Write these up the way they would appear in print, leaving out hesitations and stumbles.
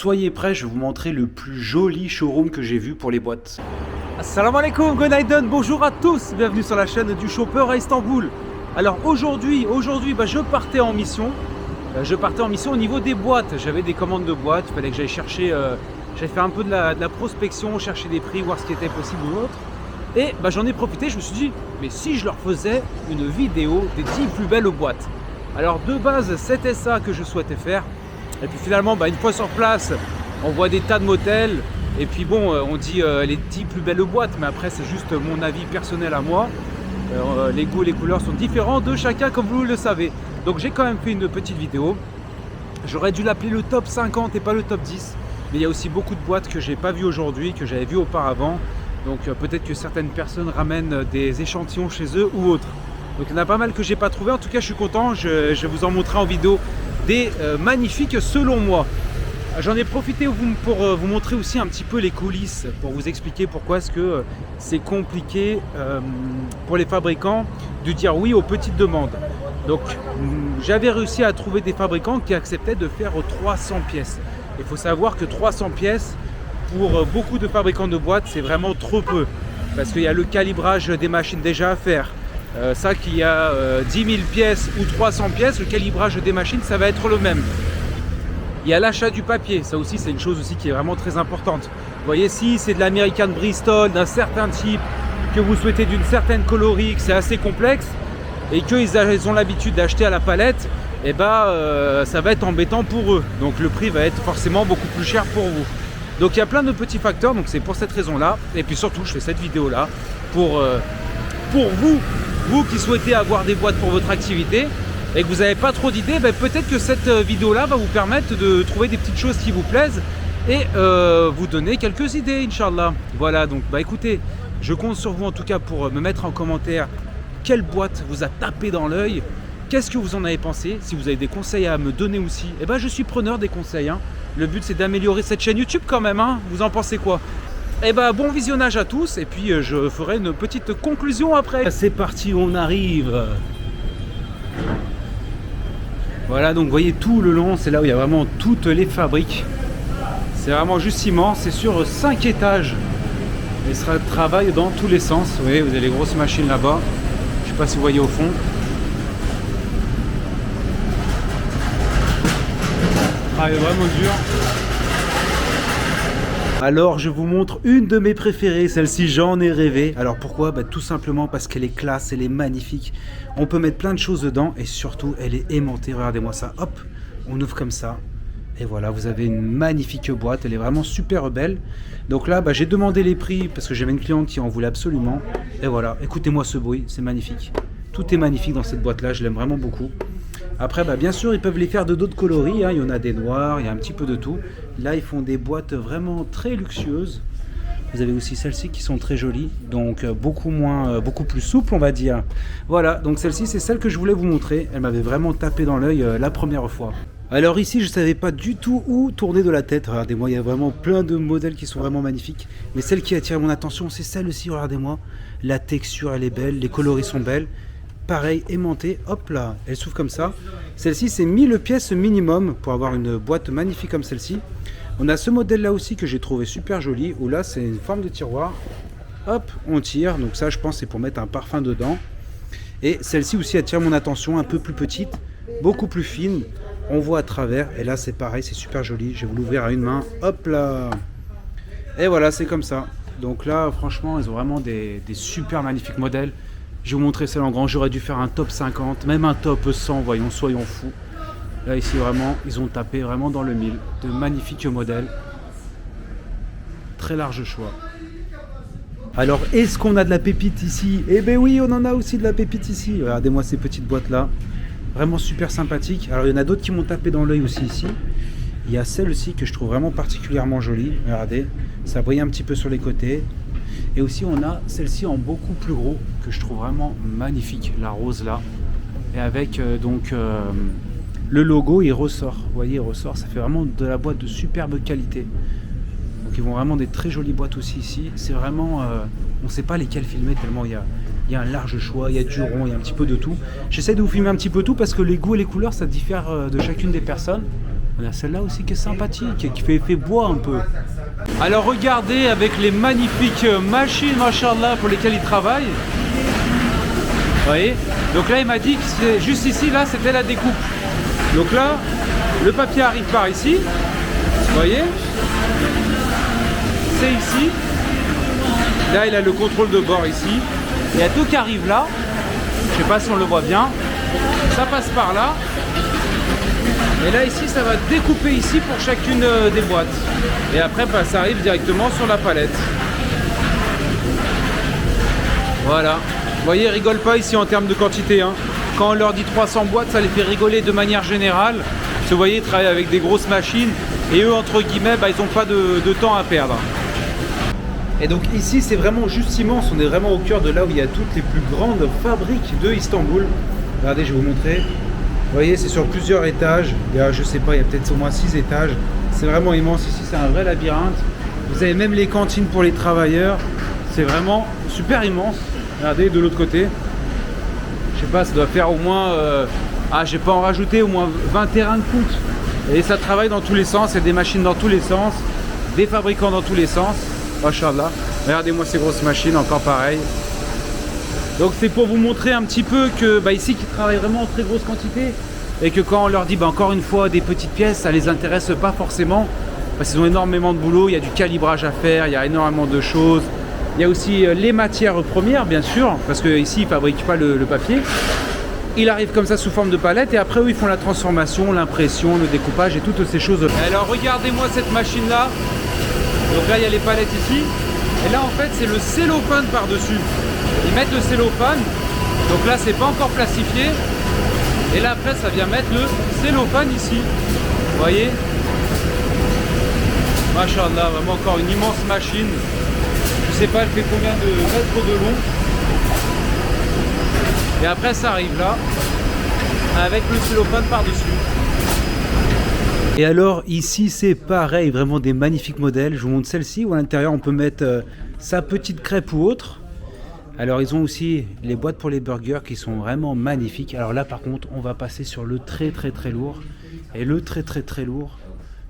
Soyez prêts, je vais vous montrer le plus joli showroom que j'ai vu pour les boîtes. Assalamu alaikum, Gonaiden, bonjour à tous, bienvenue sur la chaîne du Shopper à Istanbul. Alors aujourd'hui, je partais en mission. Au niveau des boîtes. J'avais des commandes de boîtes, il fallait que j'aille chercher, j'allais faire un peu de la prospection, chercher des prix, voir ce qui était possible ou autre. Et j'en ai profité, je me suis dit, mais si je leur faisais une vidéo des 10 plus belles boîtes. Alors de base, c'était ça que je souhaitais faire. Et puis finalement, une fois sur place, on voit des tas de motels. Et puis bon, on dit les 10 plus belles boîtes, mais après c'est juste mon avis personnel à moi. Les goûts et les couleurs sont différents de chacun, comme vous le savez. Donc j'ai quand même fait une petite vidéo. J'aurais dû l'appeler le top 50 et pas le top 10. Mais il y a aussi beaucoup de boîtes que j'ai pas vues aujourd'hui, que j'avais vues auparavant. Donc peut-être que certaines personnes ramènent des échantillons chez eux ou autres. Donc il y en a pas mal que j'ai pas trouvé. En tout cas, je suis content. Je vais vous en montrer en vidéo des magnifiques selon moi. J'en ai profité pour vous montrer aussi un petit peu les coulisses, pour vous expliquer pourquoi est-ce que c'est compliqué pour les fabricants de dire oui aux petites demandes. Donc j'avais réussi à trouver des fabricants qui acceptaient de faire 300 pièces. Il faut savoir que 300 pièces, pour beaucoup de fabricants de boîtes, c'est vraiment trop peu. Parce qu'il y a le calibrage des machines déjà à faire. Ça qu'il y a 10 000 pièces ou 300 pièces, le calibrage des machines, ça va être le même. Il y a l'achat du papier, ça aussi c'est une chose aussi qui est vraiment très importante. Vous voyez, si c'est de l'American Bristol d'un certain type, que vous souhaitez d'une certaine coloris, que c'est assez complexe, et qu'ils ont l'habitude d'acheter à la palette, ça va être embêtant pour eux. Donc le prix va être forcément beaucoup plus cher pour vous. Donc il y a plein de petits facteurs, donc c'est pour cette raison-là. Et puis surtout, je fais cette vidéo-là pour vous qui souhaitez avoir des boîtes pour votre activité, et que vous n'avez pas trop d'idées, peut-être que cette vidéo-là va vous permettre de trouver des petites choses qui vous plaisent et vous donner quelques idées, Inch'Allah. Voilà, donc écoutez, je compte sur vous en tout cas pour me mettre en commentaire quelle boîte vous a tapé dans l'œil, qu'est-ce que vous en avez pensé, si vous avez des conseils à me donner aussi, je suis preneur des conseils. Le but c'est d'améliorer cette chaîne YouTube quand même, vous en pensez quoi? Bon visionnage à tous, et puis je ferai une petite conclusion après. C'est parti, on arrive. Voilà, donc vous voyez tout le long, c'est là où il y a vraiment toutes les fabriques. C'est vraiment juste immense, c'est sur 5 étages. Et ça travaille dans tous les sens. Vous voyez, vous avez les grosses machines là-bas. Je ne sais pas si vous voyez au fond. Travail vraiment dur. Alors je vous montre une de mes préférées, celle-ci j'en ai rêvé. Alors pourquoi? Tout simplement parce qu'elle est classe, elle est magnifique. On peut mettre plein de choses dedans et surtout elle est aimantée. Regardez-moi ça, hop, on ouvre comme ça. Et voilà, vous avez une magnifique boîte, elle est vraiment super belle. Donc là, j'ai demandé les prix parce que j'avais une cliente qui en voulait absolument. Et voilà, écoutez-moi ce bruit, c'est magnifique. Tout est magnifique dans cette boîte-là, je l'aime vraiment beaucoup. Après, bien sûr, ils peuvent les faire de d'autres coloris. Il y en a des noirs, il y a un petit peu de tout. Là, ils font des boîtes vraiment très luxueuses. Vous avez aussi celles-ci qui sont très jolies, donc beaucoup plus souples, on va dire. Voilà, donc celle-ci, c'est celle que je voulais vous montrer. Elle m'avait vraiment tapé dans l'œil la première fois. Alors ici, je ne savais pas du tout où tourner de la tête. Regardez-moi, il y a vraiment plein de modèles qui sont vraiment magnifiques. Mais celle qui attire mon attention, c'est celle-ci, regardez-moi. La texture, elle est belle, les coloris sont belles. Pareil, aimantée, hop là, elle s'ouvre comme ça. Celle-ci, c'est 1000 pièces minimum pour avoir une boîte magnifique comme celle-ci. On a ce modèle-là aussi que j'ai trouvé super joli, où là, c'est une forme de tiroir. Hop, on tire, donc ça, je pense, c'est pour mettre un parfum dedans. Et celle-ci aussi attire mon attention, un peu plus petite, beaucoup plus fine. On voit à travers, et là, c'est pareil, c'est super joli. Je vais vous l'ouvrir à une main, hop là. Et voilà, c'est comme ça. Donc là, franchement, ils ont vraiment des super magnifiques modèles. Je vais vous montrer celle en grand, j'aurais dû faire un top 50, même un top 100, voyons, soyons fous. Là, ici, vraiment, ils ont tapé vraiment dans le mille. De magnifiques modèles. Très large choix. Alors, est-ce qu'on a de la pépite ici? Eh bien oui, on en a aussi de la pépite ici. Regardez-moi ces petites boîtes-là. Vraiment super sympathiques. Alors, il y en a d'autres qui m'ont tapé dans l'œil aussi ici. Il y a celle-ci que je trouve vraiment particulièrement jolie. Regardez, ça brille un petit peu sur les côtés. Et aussi on a celle-ci en beaucoup plus gros que je trouve vraiment magnifique, la rose là. Et avec le logo, il ressort. Vous voyez, il ressort, ça fait vraiment de la boîte de superbe qualité. Donc ils vont vraiment des très jolies boîtes aussi ici. C'est vraiment, on ne sait pas lesquelles filmer tellement il y a un large choix, il y a du rond, il y a un petit peu de tout. J'essaie de vous filmer un petit peu tout parce que les goûts et les couleurs ça diffère de chacune des personnes. On a celle-là aussi qui est sympathique, qui fait effet bois un peu. Alors regardez avec les magnifiques machines, machallah, pour lesquelles il travaille. Vous voyez? Donc là, il m'a dit que c'est juste ici, là, c'était la découpe. Donc là, le papier arrive par ici. Vous voyez? C'est ici. Là, il a le contrôle de bord ici. Il y a tout qui arrive là. Je sais pas si on le voit bien. Ça passe par là. Et là, ici, ça va découper ici pour chacune des boîtes. Et après, bah, ça arrive directement sur la palette. Voilà. Vous voyez, ils rigolent pas ici en termes de quantité. Hein. Quand on leur dit 300 boîtes, ça les fait rigoler de manière générale. Parce que vous voyez, ils travaillent avec des grosses machines. Et eux, entre guillemets, bah, ils n'ont pas de temps à perdre. Et donc ici, c'est vraiment juste immense. On est vraiment au cœur de là où il y a toutes les plus grandes fabriques de Istanbul. Regardez, je vais vous montrer. Vous voyez, c'est sur plusieurs étages. Il y a, je sais pas, il y a peut-être au moins 6 étages. C'est vraiment immense. Ici, c'est un vrai labyrinthe. Vous avez même les cantines pour les travailleurs. C'est vraiment super immense. Regardez, de l'autre côté. Je sais pas, ça doit faire au moins... je vais pas en rajouter, au moins 20 terrains de foot. Et ça travaille dans tous les sens. Il y a des machines dans tous les sens. Des fabricants dans tous les sens. Machallah. Regardez-moi ces grosses machines, encore pareil. Donc c'est pour vous montrer un petit peu que ici qui travaillent vraiment en très grosse quantité et que quand on leur dit encore une fois des petites pièces, ça les intéresse pas forcément parce qu'ils ont énormément de boulot, il y a du calibrage à faire, il y a énormément de choses. Il y a aussi les matières premières bien sûr parce que ici ils fabriquent pas le papier. Il arrive comme ça sous forme de palette et après eux ils font la transformation, l'impression, le découpage et toutes ces choses. Alors regardez-moi cette machine là. Donc là il y a les palettes ici et là en fait c'est le cellophane par-dessus. Ils mettent le cellophane, donc là c'est pas encore plastifié et là après ça vient mettre le cellophane ici. Vous voyez? Machallah, vraiment encore une immense machine. Je sais pas elle fait combien de mètres de long. Et après ça arrive là avec le cellophane par-dessus. Et alors ici c'est pareil, vraiment des magnifiques modèles. Je vous montre celle-ci où à l'intérieur on peut mettre sa petite crêpe ou autre. Alors ils ont aussi les boîtes pour les burgers qui sont vraiment magnifiques. Alors là par contre on va passer sur le très lourd. Et le très lourd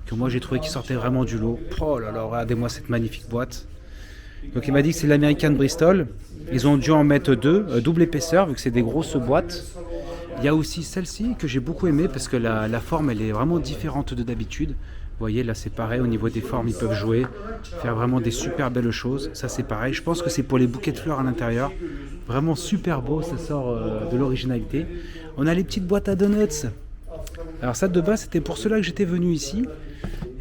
que moi j'ai trouvé qui sortait vraiment du lot. Oh là là, regardez-moi cette magnifique boîte. Donc il m'a dit que c'est l'American Bristol. Ils ont dû en mettre deux, double épaisseur vu que c'est des grosses boîtes. Il y a aussi celle-ci que j'ai beaucoup aimée parce que la forme elle est vraiment différente de d'habitude. Vous voyez là c'est pareil au niveau des formes, ils peuvent jouer, faire vraiment des super belles choses. Ça c'est pareil, je pense que c'est pour les bouquets de fleurs à l'intérieur. Vraiment super beau, ça sort de l'originalité. On a les petites boîtes à donuts. Alors ça de base c'était pour cela que j'étais venu ici.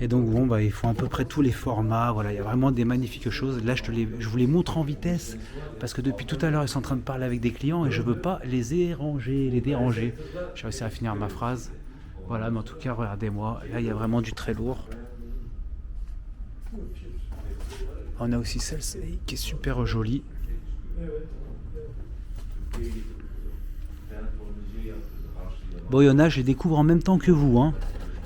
Et donc bon ils font à peu près tous les formats, voilà, il y a vraiment des magnifiques choses. Là je vous les montre en vitesse parce que depuis tout à l'heure ils sont en train de parler avec des clients et je veux pas les déranger. J'ai réussi à finir ma phrase. Voilà, mais en tout cas, regardez-moi, là il y a vraiment du très lourd. On a aussi celle-ci qui est super jolie. Bon, il y en a, je les découvre en même temps que vous. Hein.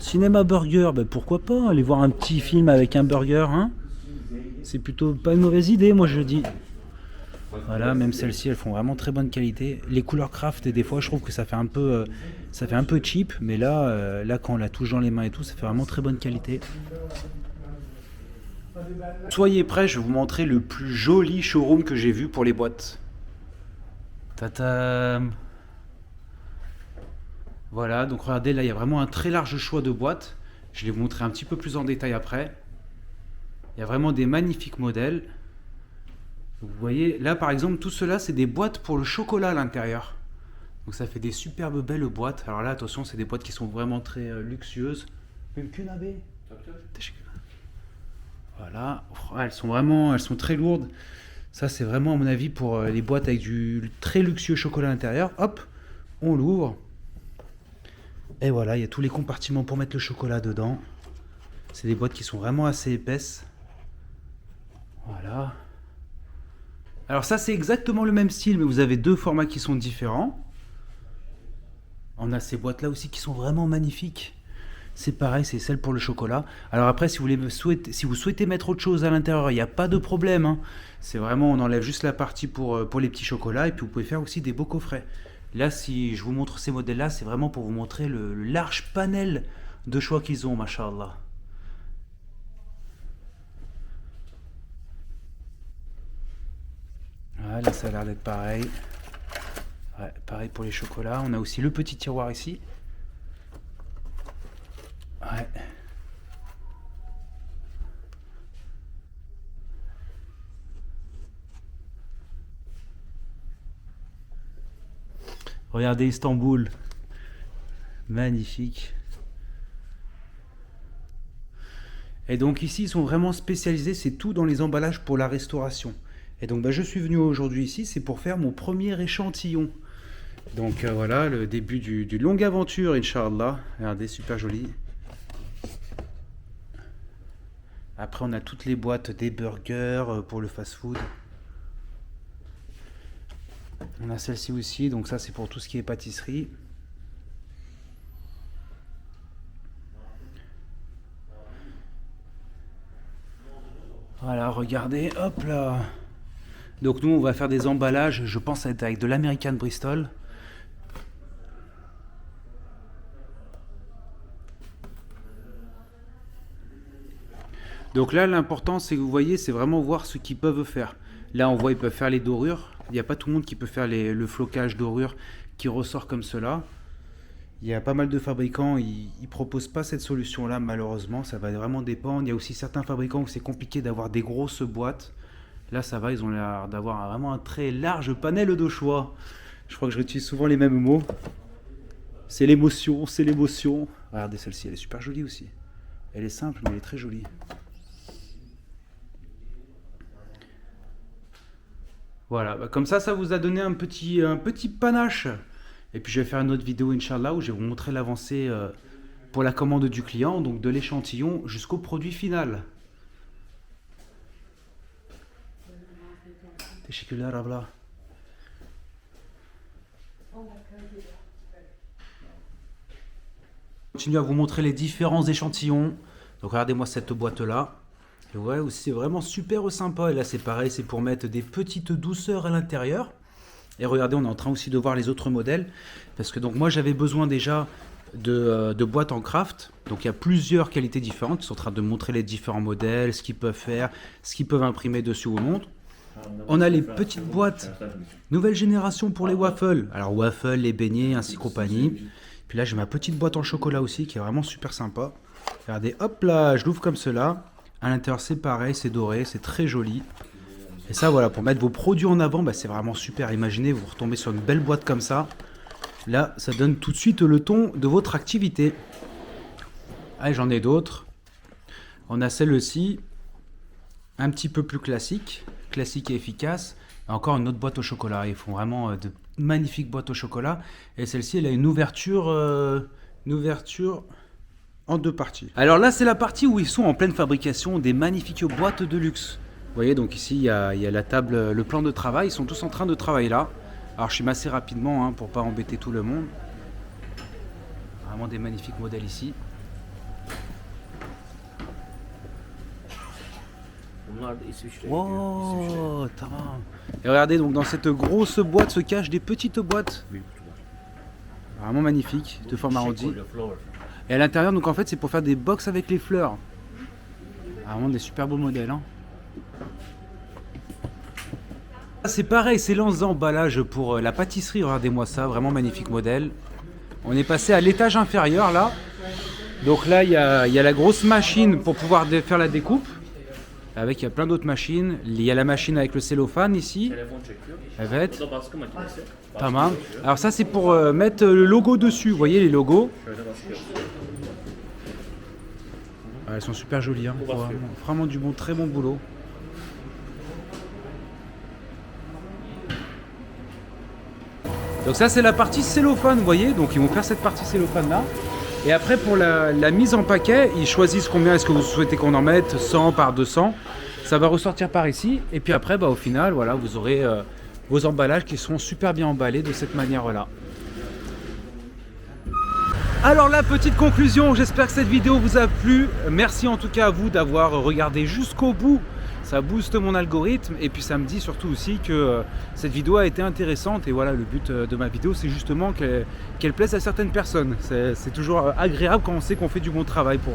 Cinéma Burger, pourquoi pas aller voir un petit film avec un burger. Hein. C'est plutôt pas une mauvaise idée, moi je dis. Voilà, même celles-ci, elles font vraiment très bonne qualité. Les couleurs craft, des fois, je trouve que ça fait un peu cheap, mais là, quand on la touche dans les mains et tout, ça fait vraiment très bonne qualité. Soyez prêts, je vais vous montrer le plus joli showroom que j'ai vu pour les boîtes. Tatam. Voilà, donc regardez, là, il y a vraiment un très large choix de boîtes. Je vais vous montrer un petit peu plus en détail après. Il y a vraiment des magnifiques modèles. Vous voyez, là par exemple, tout cela c'est des boîtes pour le chocolat à l'intérieur. Donc ça fait des superbes belles boîtes. Alors là, attention, c'est des boîtes qui sont vraiment très luxueuses. Même qu'une abeille. Voilà, elles sont très lourdes. Ça c'est vraiment à mon avis pour les boîtes avec du très luxueux chocolat à l'intérieur. Hop, on l'ouvre. Et voilà, il y a tous les compartiments pour mettre le chocolat dedans. C'est des boîtes qui sont vraiment assez épaisses. Voilà. Alors ça c'est exactement le même style, mais vous avez deux formats qui sont différents. On a ces boîtes là aussi qui sont vraiment magnifiques. C'est pareil, c'est celle pour le chocolat. Alors après, si vous souhaitez mettre autre chose à l'intérieur, il n'y a pas de problème. Hein. C'est vraiment, on enlève juste la partie pour les petits chocolats et puis vous pouvez faire aussi des beaux coffrets. Là, si je vous montre ces modèles-là, c'est vraiment pour vous montrer le large panel de choix qu'ils ont, machallah. Voilà, ça a l'air d'être pareil. Ouais, pareil pour les chocolats. On a aussi le petit tiroir ici. Ouais. Regardez Istanbul. Magnifique. Et donc ici, ils sont vraiment spécialisés, c'est tout dans les emballages pour la restauration. Et donc je suis venu aujourd'hui ici, c'est pour faire mon premier échantillon. Donc voilà, le début d'une longue aventure, Inch'Allah. Regardez, super joli. Après, on a toutes les boîtes des burgers pour le fast-food. On a celle-ci aussi, donc ça c'est pour tout ce qui est pâtisserie. Voilà, regardez, hop là. Donc nous, on va faire des emballages, je pense être avec de l'American Bristol. Donc là, l'important, c'est que vous voyez, c'est vraiment voir ce qu'ils peuvent faire. Là, on voit, ils peuvent faire les dorures. Il n'y a pas tout le monde qui peut faire le flocage dorure qui ressort comme cela. Il y a pas mal de fabricants, ils ne proposent pas cette solution-là, malheureusement. Ça va vraiment dépendre. Il y a aussi certains fabricants où c'est compliqué d'avoir des grosses boîtes. Là, ça va, ils ont l'air d'avoir vraiment un très large panel de choix. Je crois que je réutilise souvent les mêmes mots. C'est l'émotion, c'est l'émotion. Regardez celle-ci, elle est super jolie aussi. Elle est simple, mais elle est très jolie. Voilà, comme ça vous a donné un petit panache. Et puis je vais faire une autre vidéo, Inch'Allah, où je vais vous montrer l'avancée pour la commande du client, donc de l'échantillon jusqu'au produit final. Teşekkürler abla. Je continue à vous montrer les différents échantillons. Donc regardez-moi cette boîte-là. Et ouais, c'est vraiment super sympa. Et là, c'est pareil, c'est pour mettre des petites douceurs à l'intérieur. Et regardez, on est en train aussi de voir les autres modèles. Parce que donc moi, j'avais besoin déjà de boîtes en craft. Donc il y a plusieurs qualités différentes. Ils sont en train de montrer les différents modèles, ce qu'ils peuvent faire, ce qu'ils peuvent imprimer dessus ou non. On a les petites boîtes nouvelle génération pour les waffles. Alors waffles, les beignets, ainsi compagnie. Puis là, j'ai ma petite boîte en chocolat aussi qui est vraiment super sympa. Regardez, hop là, je l'ouvre comme cela. À l'intérieur, c'est pareil, c'est doré, c'est très joli. Et ça, voilà, pour mettre vos produits en avant, c'est vraiment super. Imaginez, vous retombez sur une belle boîte comme ça. Là, ça donne tout de suite le ton de votre activité. Allez, j'en ai d'autres. On a celle-ci, un petit peu plus classique et efficace. Encore une autre boîte au chocolat. Ils font vraiment de magnifiques boîtes au chocolat. Et celle-ci, elle a une ouverture en deux parties. Alors là, c'est la partie où ils sont en pleine fabrication des magnifiques boîtes de luxe. Vous voyez, donc ici, il y a la table, le plan de travail. Ils sont tous en train de travailler là. Alors, je filme assez rapidement pour pas embêter tout le monde. Vraiment des magnifiques modèles ici. Wow, tamam. Et regardez, donc dans cette grosse boîte se cachent des petites boîtes. Vraiment magnifiques, de forme arrondie. Et à l'intérieur, donc en fait, c'est pour faire des box avec les fleurs. Vraiment des super beaux modèles. C'est pareil, c'est l'emballage pour la pâtisserie. Regardez-moi ça, vraiment magnifique modèle. On est passé à l'étage inférieur là. Donc là, il y a la grosse machine pour pouvoir faire la découpe. Avec, il y a plein d'autres machines. Il y a la machine avec le cellophane ici. Evet. Tamam. Alors ça, c'est pour mettre le logo dessus. Vous voyez les logos. Elles sont super jolies. Vraiment du bon, très bon boulot. Donc ça, c'est la partie cellophane, vous voyez. Donc ils vont faire cette partie cellophane là. Et après, pour la mise en paquet, ils choisissent combien est-ce que vous souhaitez qu'on en mette, 100 par 200. Ça va ressortir par ici. Et puis après, au final, voilà, vous aurez vos emballages qui seront super bien emballés de cette manière-là. Alors la petite conclusion, j'espère que cette vidéo vous a plu. Merci en tout cas à vous d'avoir regardé jusqu'au bout. Ça booste mon algorithme et puis ça me dit surtout aussi que cette vidéo a été intéressante. Et voilà, le but de ma vidéo, c'est justement qu'elle plaise à certaines personnes. C'est toujours agréable quand on sait qu'on fait du bon travail pour...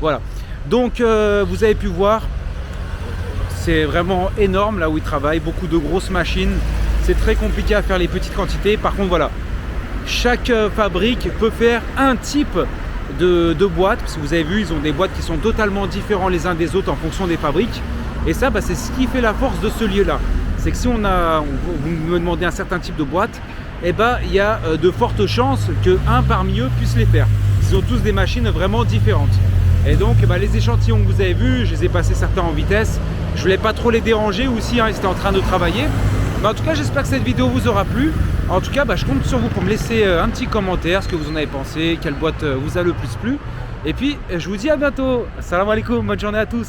Voilà. Donc vous avez pu voir, c'est vraiment énorme là où ils travaillent. Beaucoup de grosses machines. C'est très compliqué à faire les petites quantités. Par contre, voilà. Chaque fabrique peut faire un type de boîte, parce que vous avez vu, ils ont des boîtes qui sont totalement différents les uns des autres en fonction des fabriques. Et ça, c'est ce qui fait la force de ce lieu-là. C'est que si vous me demandez un certain type de boîte, il y a de fortes chances qu'un parmi eux puisse les faire. Ils ont tous des machines vraiment différentes. Et donc, les échantillons que vous avez vus, je les ai passés certains en vitesse. Je voulais pas trop les déranger aussi, ils étaient en train de travailler. Mais en tout cas, j'espère que cette vidéo vous aura plu. En tout cas, je compte sur vous pour me laisser un petit commentaire, ce que vous en avez pensé, quelle boîte vous a le plus plu. Et puis, je vous dis à bientôt. Salam alaikum, bonne journée à tous.